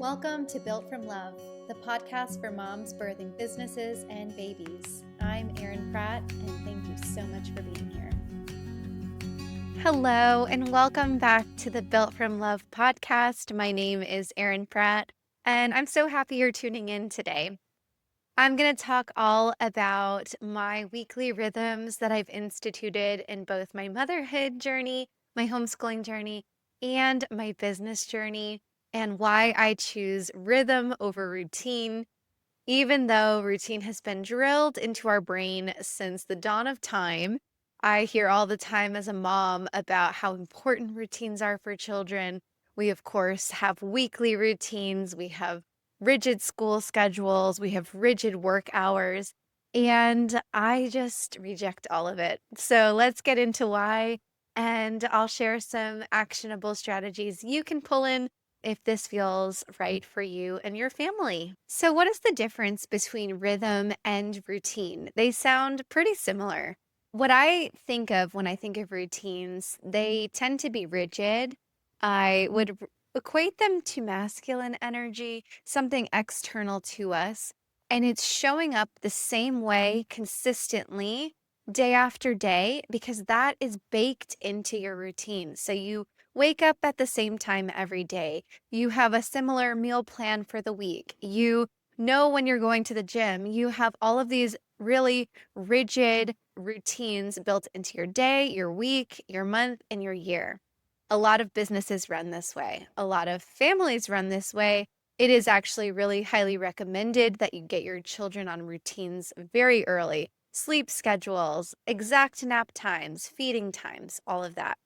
Welcome to Built from Love, the podcast for moms birthing businesses and babies. I'm Erin Pratt, and thank you so much for being here. Hello, and welcome back to the Built from Love podcast. My name is Erin Pratt, and I'm so happy you're tuning in today. I'm going to talk all about my weekly rhythms that I've instituted in both my motherhood journey, my homeschooling journey, and my business journey, and why I choose rhythm over routine, even though routine has been drilled into our brain since the dawn of time. I hear all the time as a mom about how important routines are for children. We, of course, have weekly routines. We have rigid school schedules. We have rigid work hours. And I just reject all of it. So let's get into why. And I'll share some actionable strategies you can pull in if this feels right for you and your family. So, what is the difference between rhythm and routine? They sound pretty similar. What I think of when I think of routines, they tend to be rigid. I would equate them to masculine energy, something external to us, and it's showing up the same way consistently day after day because that is baked into your routine. So, you wake up at the same time every day. You have a similar meal plan for the week. You know when you're going to the gym. You have all of these really rigid routines built into your day, your week, your month, and your year. A lot of businesses run this way. A lot of families run this way. It is actually really highly recommended that you get your children on routines very early. Sleep schedules, exact nap times, feeding times, all of that.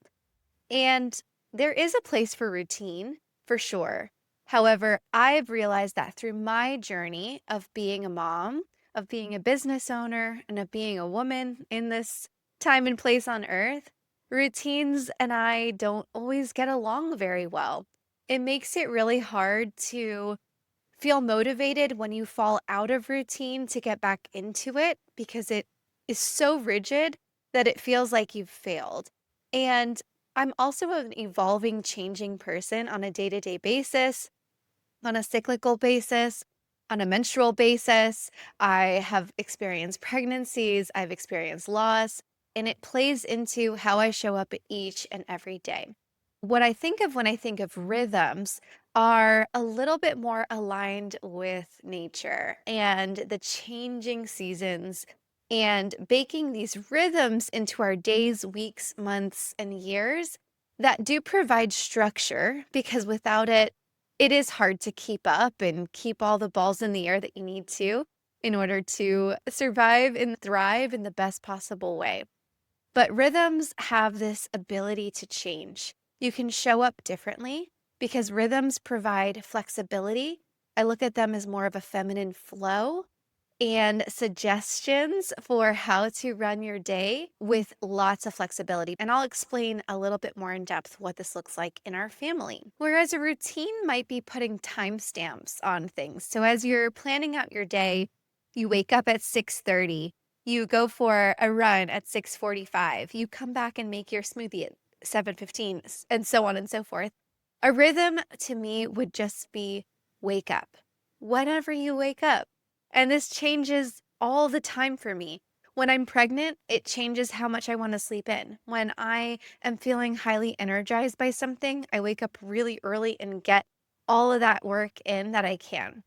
And there is a place for routine, for sure. However, I've realized that through my journey of being a mom, of being a business owner, and of being a woman in this time and place on earth, routines and I don't always get along very well. It makes it really hard to feel motivated when you fall out of routine to get back into it because it is so rigid that it feels like you've failed. And I'm also an evolving, changing person on a day-to-day basis, on a cyclical basis, on a menstrual basis. I have experienced pregnancies, I've experienced loss, and it plays into how I show up each and every day. What I think of when I think of rhythms are a little bit more aligned with nature and the changing seasons and baking these rhythms into our days, weeks, months, and years that do provide structure because without it, it is hard to keep up and keep all the balls in the air that you need to in order to survive and thrive in the best possible way. But rhythms have this ability to change. You can show up differently because rhythms provide flexibility. I look at them as more of a feminine flow and suggestions for how to run your day with lots of flexibility. And I'll explain a little bit more in depth what this looks like in our family. Whereas a routine might be putting timestamps on things. So as you're planning out your day, you wake up at 6:30, you go for a run at 6:45, you come back and make your smoothie at 7:15, and so on and so forth. A rhythm to me would just be wake up. Whenever you wake up. And this changes all the time for me. When I'm pregnant, it changes how much I want to sleep in. When I am feeling highly energized by something, I wake up really early and get all of that work in that I can.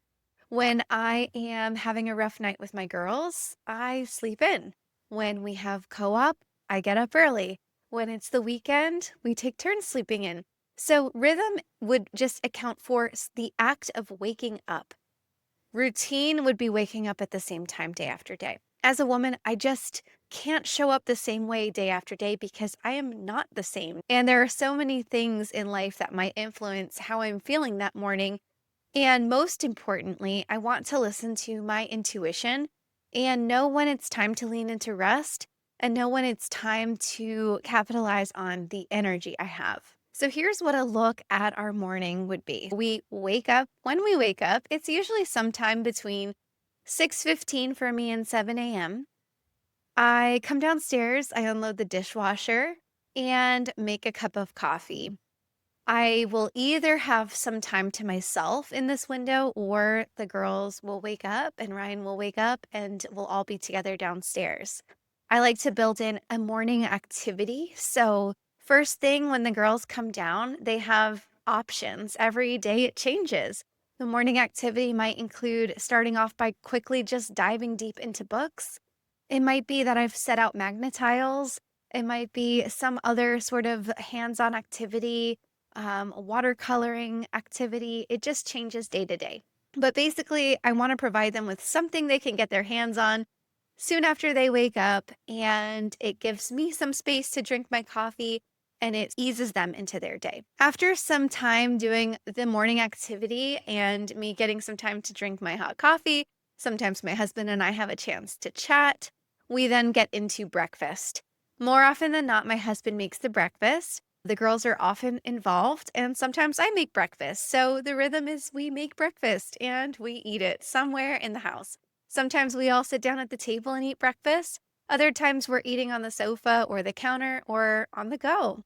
When I am having a rough night with my girls, I sleep in. When we have co-op, I get up early. When it's the weekend, we take turns sleeping in. So rhythm would just account for the act of waking up. Routine would be waking up at the same time day after day. As a woman, I just can't show up the same way day after day because I am not the same. And there are so many things in life that might influence how I'm feeling that morning. And most importantly, I want to listen to my intuition and know when it's time to lean into rest and know when it's time to capitalize on the energy I have. So here's what a look at our morning would be. We wake up. When we wake up, it's usually sometime between 6:15 for me and 7 a.m. I come downstairs, I unload the dishwasher, and make a cup of coffee. I will either have some time to myself in this window, or the girls will wake up and Ryan will wake up and we'll all be together downstairs. I like to build in a morning activity. So, first thing when the girls come down, they have options. Every day it changes. The morning activity might include starting off by quickly just diving deep into books. It might be that I've set out magnet tiles. It might be some other sort of hands on activity, watercoloring activity. It just changes day to day. But basically, I want to provide them with something they can get their hands on soon after they wake up, and it gives me some space to drink my coffee and it eases them into their day. After some time doing the morning activity and me getting some time to drink my hot coffee, sometimes my husband and I have a chance to chat. We then get into breakfast. More often than not, my husband makes the breakfast. The girls are often involved, and sometimes I make breakfast. So the rhythm is we make breakfast and we eat it somewhere in the house. Sometimes we all sit down at the table and eat breakfast. Other times we're eating on the sofa or the counter or on the go.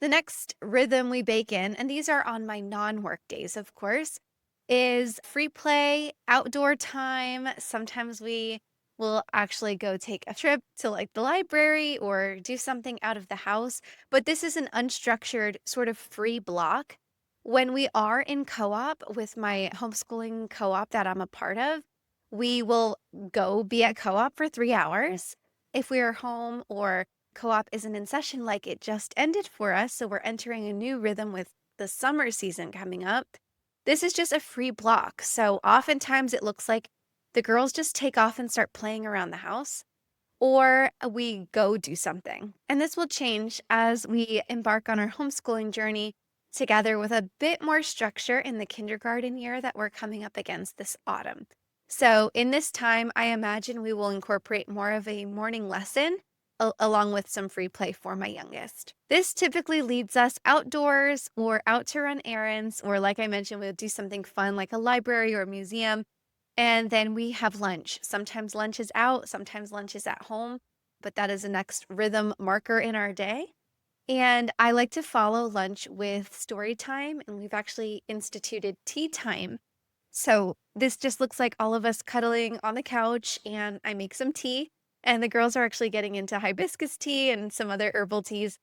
The next rhythm we bake in, and these are on my non work days, of course, is free play, outdoor time. Sometimes we will actually go take a trip to like the library or do something out of the house. But this is an unstructured sort of free block. When we are in co op with my homeschooling co op that I'm a part of, we will go be at co op for 3 hours. If we are home or co op isn't in session, like it just ended for us, so we're entering a new rhythm with the summer season coming up. This is just a free block. So oftentimes it looks like the girls just take off and start playing around the house, or we go do something. And this will change as we embark on our homeschooling journey together with a bit more structure in the kindergarten year that we're coming up against this autumn. So, in this time, I imagine we will incorporate more of a morning lesson along with some free play for my youngest. This typically leads us outdoors or out to run errands, or like I mentioned, we'll do something fun like a library or a museum. And then we have lunch. Sometimes lunch is out, sometimes lunch is at home, but that is the next rhythm marker in our day. And I like to follow lunch with story time, and we've actually instituted tea time. So this just looks like all of us cuddling on the couch, and I make some tea. And the girls are actually getting into hibiscus tea and some other herbal teas,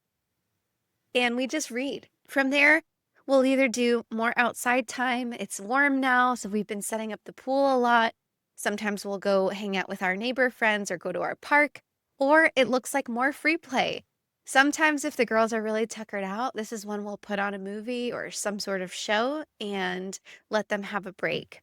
and we just read. From there, we'll either do more outside time. It's warm now, so we've been setting up the pool a lot. Sometimes we'll go hang out with our neighbor friends or go to our park, or it looks like more free play. Sometimes, if the girls are really tuckered out, this is when we'll put on a movie or some sort of show and let them have a break.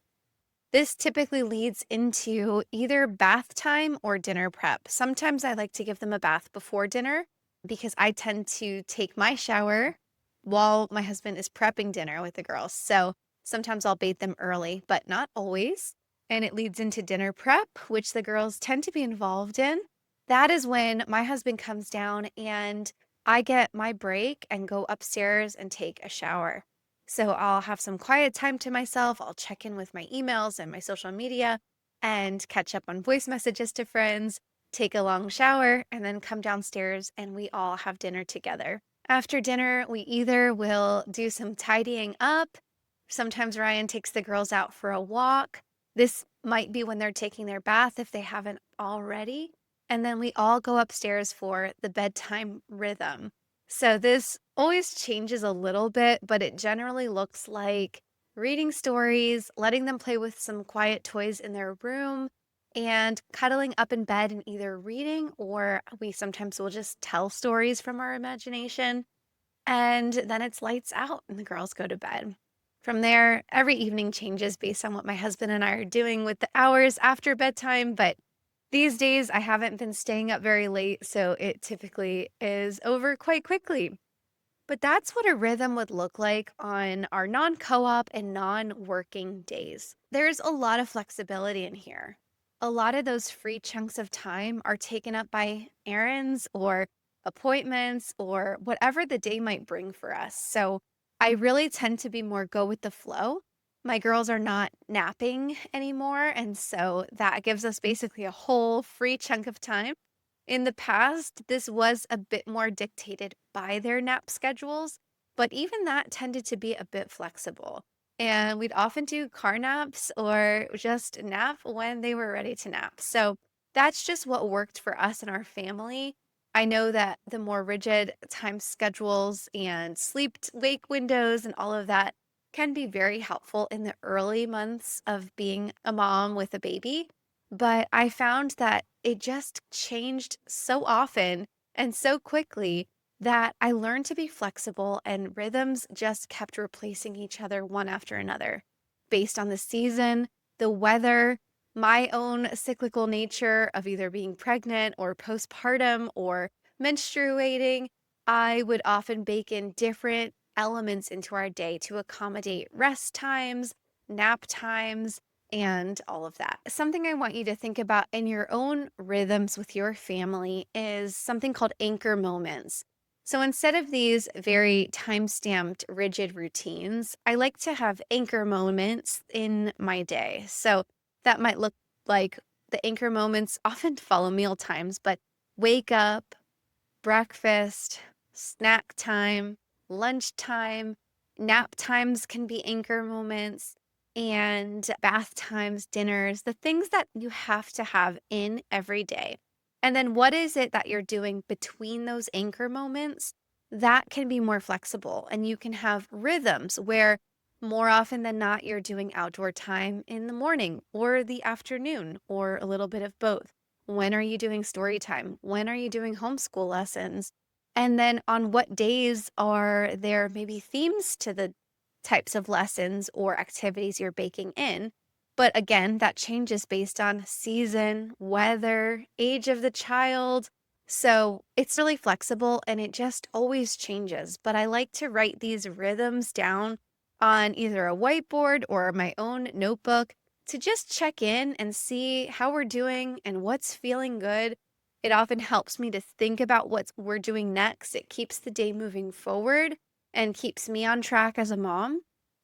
This typically leads into either bath time or dinner prep. Sometimes I like to give them a bath before dinner because I tend to take my shower while my husband is prepping dinner with the girls. So sometimes I'll bathe them early, but not always. And it leads into dinner prep, which the girls tend to be involved in. That is when my husband comes down and I get my break and go upstairs and take a shower. So I'll have some quiet time to myself. I'll check in with my emails and my social media and catch up on voice messages to friends, take a long shower, and then come downstairs and we all have dinner together. After dinner, we either will do some tidying up. Sometimes Ryan takes the girls out for a walk. This might be when they're taking their bath if they haven't already. And then we all go upstairs for the bedtime rhythm. So this always changes a little bit, but it generally looks like reading stories, letting them play with some quiet toys in their room, and cuddling up in bed and either reading or we sometimes will just tell stories from our imagination. And then it's lights out and the girls go to bed. From there, every evening changes based on what my husband and I are doing with the hours after bedtime, but these days, I haven't been staying up very late, so it typically is over quite quickly. But that's what a rhythm would look like on our non co op and non working days. There's a lot of flexibility in here. A lot of those free chunks of time are taken up by errands or appointments or whatever the day might bring for us. So I really tend to be more go with the flow. My girls are not napping anymore. And so that gives us basically a whole free chunk of time. In the past, this was a bit more dictated by their nap schedules, but even that tended to be a bit flexible. And we'd often do car naps or just nap when they were ready to nap. So that's just what worked for us and our family. I know that the more rigid time schedules and wake windows and all of that can be very helpful in the early months of being a mom with a baby. But I found that it just changed so often and so quickly that I learned to be flexible and rhythms just kept replacing each other one after another based on the season, the weather, my own cyclical nature of either being pregnant or postpartum or menstruating. I would often bake in different elements into our day to accommodate rest times, nap times, and all of that. Something I want you to think about in your own rhythms with your family is something called anchor moments. So instead of these very time stamped, rigid routines, I like to have anchor moments in my day. So that might look like the anchor moments often follow meal times, but wake up, breakfast, snack time, lunchtime, nap times can be anchor moments, and bath times, dinners, the things that you have to have in every day. And then what is it that you're doing between those anchor moments? That can be more flexible, and you can have rhythms where more often than not, you're doing outdoor time in the morning or the afternoon or a little bit of both. When are you doing story time? When are you doing homeschool lessons? And then on what days are there maybe themes to the types of lessons or activities you're baking in? But again, that changes based on season, weather, age of the child. So it's really flexible and it just always changes. But I like to write these rhythms down on either a whiteboard or my own notebook to just check in and see how we're doing and what's feeling good. It often helps me to think about what we're doing next. It keeps the day moving forward and keeps me on track as a mom,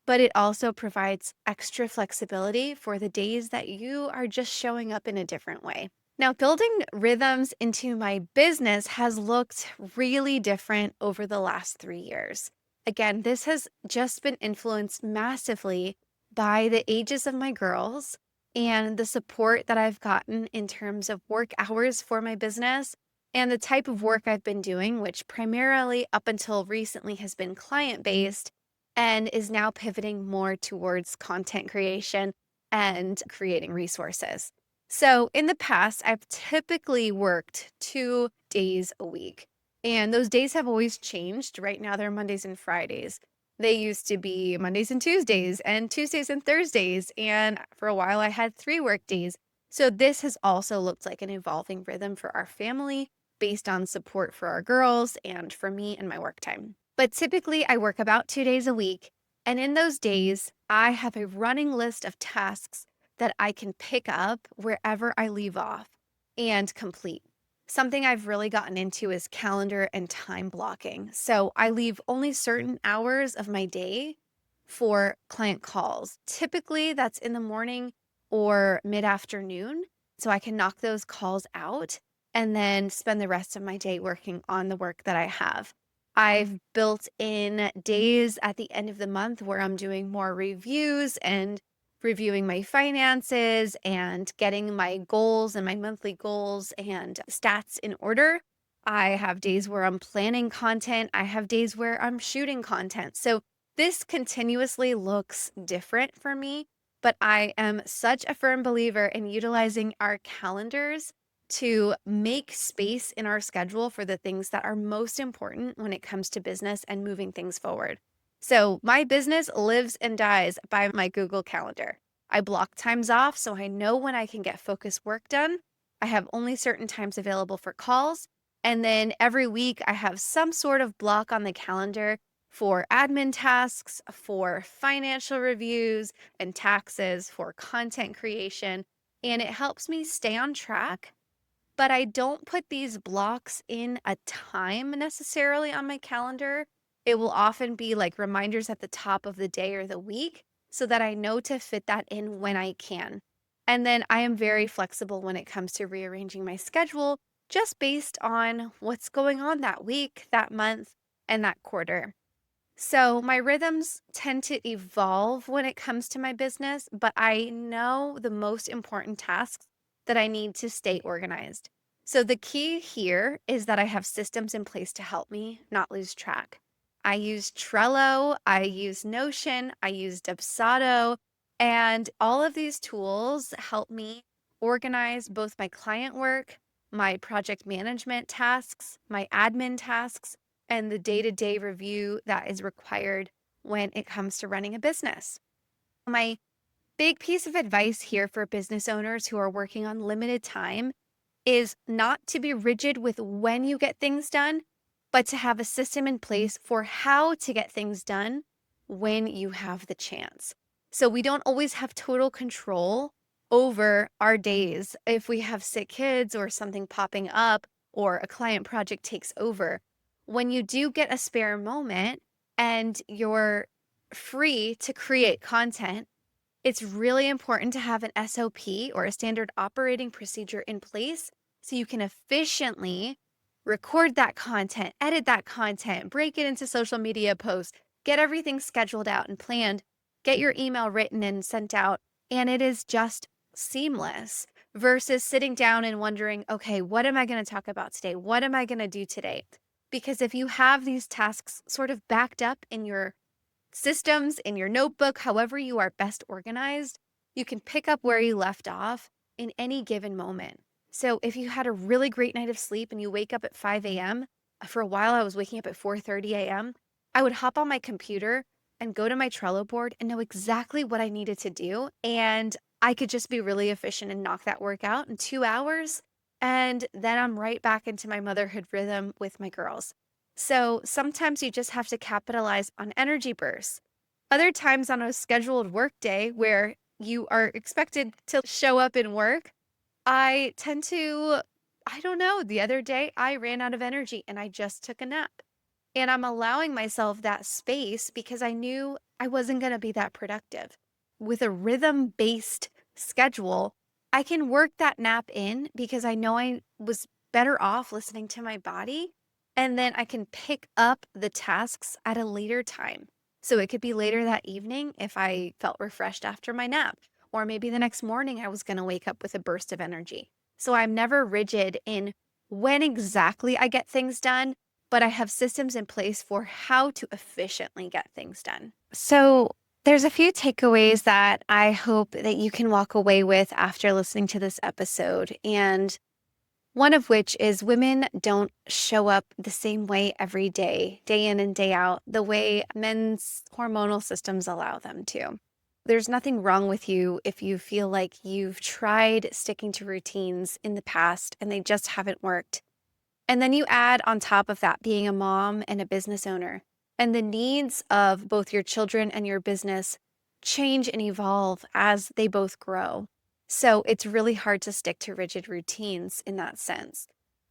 but it also provides extra flexibility for the days that you are just showing up in a different way. Now, building rhythms into my business has looked really different over the last 3 years. Again, this has just been influenced massively by the ages of my girls and the support that I've gotten in terms of work hours for my business and the type of work I've been doing, which primarily up until recently has been client based and is now pivoting more towards content creation and creating resources. So in the past, I've typically worked 2 days a week, and those days have always changed. Right now, they're Mondays and Fridays. They used to be Mondays and Tuesdays and Thursdays. And for a while, I had 3 work days. So this has also looked like an evolving rhythm for our family based on support for our girls and for me and my work time. But typically, I work about 2 days a week. And in those days, I have a running list of tasks that I can pick up wherever I leave off and complete. Something I've really gotten into is calendar and time blocking. So I leave only certain hours of my day for client calls. Typically, that's in the morning or mid afternoon. So I can knock those calls out and then spend the rest of my day working on the work that I have. I've built in days at the end of the month where I'm doing more reviews and reviewing my finances and getting my goals and my monthly goals and stats in order. I have days where I'm planning content. I have days where I'm shooting content. So this continuously looks different for me, but I am such a firm believer in utilizing our calendars to make space in our schedule for the things that are most important when it comes to business and moving things forward. So my business lives and dies by my Google Calendar. I block times off so I know when I can get focused work done. I have only certain times available for calls. And then every week I have some sort of block on the calendar for admin tasks, for financial reviews and taxes, for content creation. And it helps me stay on track, but I don't put these blocks in a time necessarily on my calendar. It will often be like reminders at the top of the day or the week so that I know to fit that in when I can. And then I am very flexible when it comes to rearranging my schedule just based on what's going on that week, that month, and that quarter. So my rhythms tend to evolve when it comes to my business, but I know the most important tasks that I need to stay organized. So the key here is that I have systems in place to help me not lose track. I use Trello, I use Notion, I use Dubsado, and all of these tools help me organize both my client work, my project management tasks, my admin tasks, and the day to day review that is required when it comes to running a business. My big piece of advice here for business owners who are working on limited time is not to be rigid with when you get things done, but to have a system in place for how to get things done when you have the chance. So we don't always have total control over our days. If we have sick kids or something popping up or a client project takes over, when you do get a spare moment and you're free to create content, it's really important to have an SOP or a standard operating procedure in place so you can efficiently record that content, edit that content, break it into social media posts, get everything scheduled out and planned, get your email written and sent out, and it is just seamless versus sitting down and wondering, okay, what am I going to talk about today? What am I going to do today? Because if you have these tasks sort of backed up in your systems in your notebook, however you are best organized, you can pick up where you left off in any given moment. So if you had a really great night of sleep and you wake up at 5 a.m., for a while I was waking up at 4:30 a.m., I would hop on my computer and go to my Trello board and know exactly what I needed to do. And I could just be really efficient and knock that work out in 2 hours. And then I'm right back into my motherhood rhythm with my girls. So sometimes you just have to capitalize on energy bursts. Other times on a scheduled work day where you are expected to show up and work, I tend to, I don't know, the other day I ran out of energy and I just took a nap. And I'm allowing myself that space because I knew I wasn't going to be that productive. With a rhythm based schedule, I can work that nap in because I know I was better off listening to my body. And then I can pick up the tasks at a later time. So it could be later that evening if I felt refreshed after my nap, or maybe the next morning I was going to wake up with a burst of energy. So I'm never rigid in when exactly I get things done, but I have systems in place for how to efficiently get things done. So, there's a few takeaways that I hope that you can walk away with after listening to this episode. And one of which is women don't show up the same way every day, day in and day out, the way men's hormonal systems allow them to. There's nothing wrong with you if you feel like you've tried sticking to routines in the past and they just haven't worked. And then you add on top of that being a mom and a business owner, and the needs of both your children and your business change and evolve as they both grow. So it's really hard to stick to rigid routines in that sense.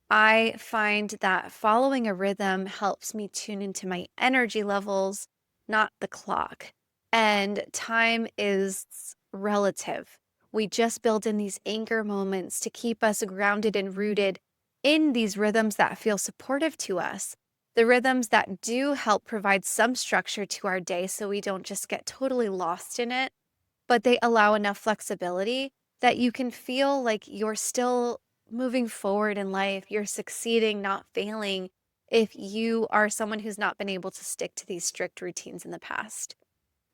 I find that following a rhythm helps me tune into my energy levels, not the clock. And time is relative. We just build in these anchor moments to keep us grounded and rooted in these rhythms that feel supportive to us, the rhythms that do help provide some structure to our day so we don't just get totally lost in it, but they allow enough flexibility that you can feel like you're still moving forward in life, you're succeeding, not failing, if you are someone who's not been able to stick to these strict routines in the past.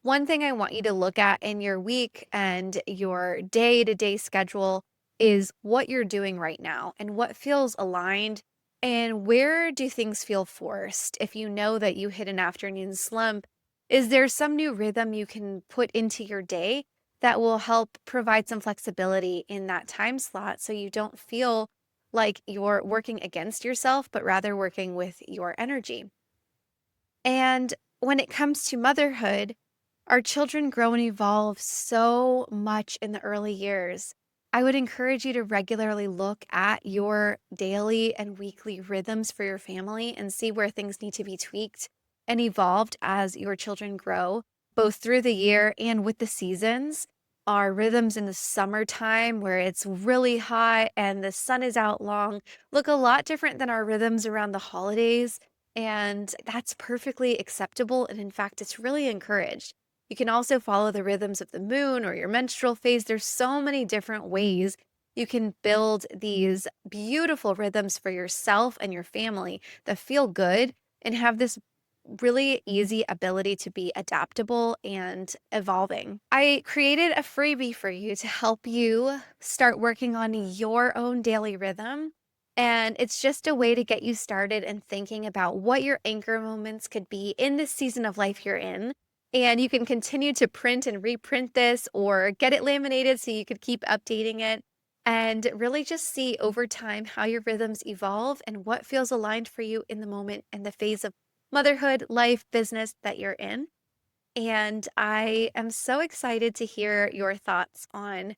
One thing I want you to look at in your week and your day to day schedule is what you're doing right now and what feels aligned and where do things feel forced. If you know that you hit an afternoon slump, is there some new rhythm you can put into your day that will help provide some flexibility in that time slot so you don't feel like you're working against yourself, but rather working with your energy? And when it comes to motherhood, our children grow and evolve so much in the early years. I would encourage you to regularly look at your daily and weekly rhythms for your family and see where things need to be tweaked and evolved as your children grow, both through the year and with the seasons. Our rhythms in the summertime, where it's really hot and the sun is out long, look a lot different than our rhythms around the holidays And that's perfectly acceptable. And in fact, it's really encouraged. You can also follow the rhythms of the moon or your menstrual phase. There's so many different ways you can build these beautiful rhythms for yourself and your family that feel good and have this really easy ability to be adaptable and evolving. I created a freebie for you to help you start working on your own daily rhythm. And it's just a way to get you started and thinking about what your anchor moments could be in this season of life you're in. And you can continue to print and reprint this or get it laminated so you could keep updating it and really just see over time how your rhythms evolve and what feels aligned for you in the moment and the phase of motherhood, life, business that you're in. And I am so excited to hear your thoughts on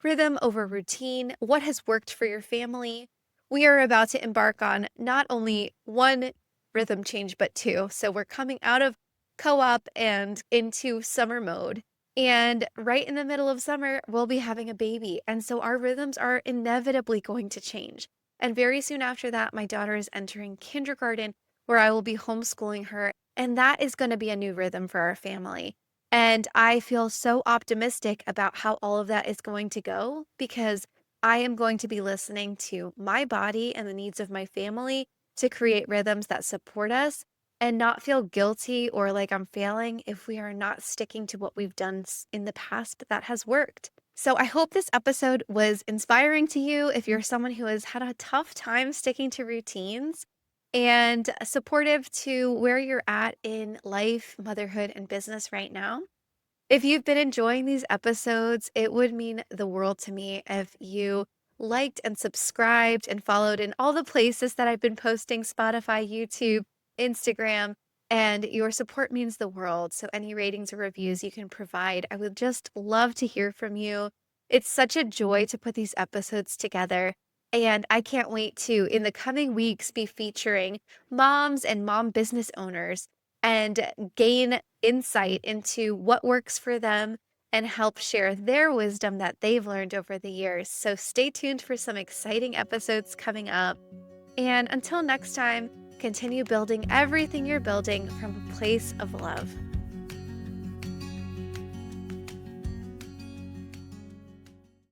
rhythm over routine, what has worked for your family. We are about to embark on not only one rhythm change, but two. So we're coming out of co op and into summer mode. And right in the middle of summer, we'll be having a baby. And so our rhythms are inevitably going to change. And very soon after that, my daughter is entering kindergarten, where I will be homeschooling her. And that is going to be a new rhythm for our family. And I feel so optimistic about how all of that is going to go because I am going to be listening to my body and the needs of my family to create rhythms that support us and not feel guilty or like I'm failing if we are not sticking to what we've done in the past that has worked. So I hope this episode was inspiring to you if you're someone who has had a tough time sticking to routines and supportive to where you're at in life, motherhood, and business right now. If you've been enjoying these episodes, it would mean the world to me if you liked and subscribed and followed in all the places that I've been posting Spotify, YouTube, Instagram, and your support means the world. So, any ratings or reviews you can provide, I would just love to hear from you. It's such a joy to put these episodes together. And I can't wait to, in the coming weeks, be featuring moms and mom business owners and gain insight into what works for them and help share their wisdom that they've learned over the years. So stay tuned for some exciting episodes coming up. And until next time, continue building everything you're building from a place of love.